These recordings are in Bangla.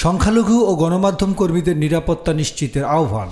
সংখ্যালঘু ও গণমাধ্যম কর্মীদের নিরাপত্তা নিশ্চিতের আহ্বান।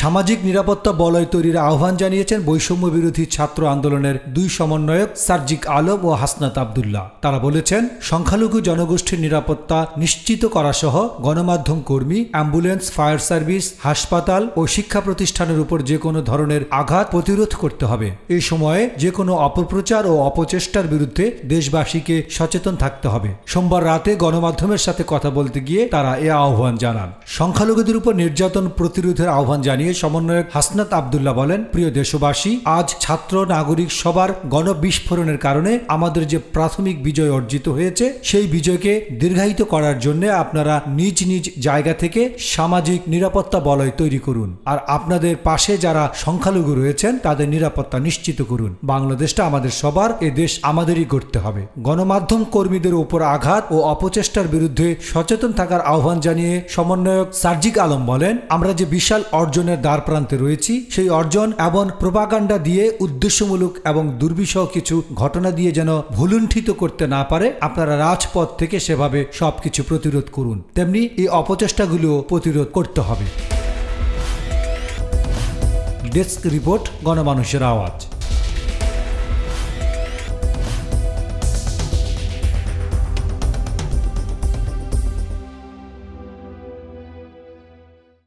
সামাজিক নিরাপত্তা বলয় তৈরির আহ্বান জানিয়েছেন বৈষম্য বিরোধী ছাত্র আন্দোলনের দুই সমন্বয়ক সার্জিক আলম ও হাসনাত আবদুল্লাহ। তারা বলেছেন, সংখ্যালঘু জনগোষ্ঠীর নিরাপত্তা নিশ্চিত করা সহ গণমাধ্যম কর্মী, অ্যাম্বুলেন্স, ফায়ার সার্ভিস, হাসপাতাল ও শিক্ষা প্রতিষ্ঠানের উপর যে কোনো ধরনের আঘাত প্রতিরোধ করতে হবে। এই সময়ে যে কোনো অপপ্রচার ও অপচেষ্টার বিরুদ্ধে দেশবাসীকে সচেতন থাকতে হবে। সোমবার রাতে গণমাধ্যমের সাথে কথা বলতে গিয়ে তারা এ আহ্বান জানান। সংখ্যালঘুদের উপর নির্যাতন প্রতিরোধের আহ্বান জানিয়ে সমন্বয়ক হাসনাত আবদুল্লাহ বলেন, প্রিয় দেশবাসী, আজ ছাত্র নাগরিক সবার গণবিস্ফোরণের কারণে আমাদের যে প্রাথমিক বিজয় অর্জিত হয়েছে, সেই বিজয়কে দীর্ঘায়িত করার জন্য আপনারা নিজ নিজ জায়গা থেকে সামাজিক নিরাপত্তা বলয় তৈরি করুন। আর আপনাদের পাশে যারা সংখ্যালঘু রয়েছেন তাদের নিরাপত্তা নিশ্চিত করুন। বাংলাদেশটা আমাদের সবার, এ দেশ আমাদেরই গড়তে হবে। গণমাধ্যম কর্মীদের উপর আঘাত ও অপচেষ্টার বিরুদ্ধে সচেতন থাকার আহ্বান জানিয়ে সমন্বয়ক সার্জিক আলম বলেন, আমরা যে বিশাল অর্জনের দ্বার প্রান্তে রয়েছি, সেই অর্জন এবং প্রোপাগান্ডা দিয়ে উদ্দেশ্যমূলক এবং দুর্বিষহ কিছু ঘটনা দিয়ে যেন ভুলুণ্ঠিত করতে না পারে। আপনারা রাজপথ থেকে সেভাবে সবকিছু প্রতিরোধ করুন। তেমনি এই অপচেষ্টাগুলো প্রতিরোধ করতে হবে। ডেস্ক রিপোর্ট, গণমানুষের আওয়াজ।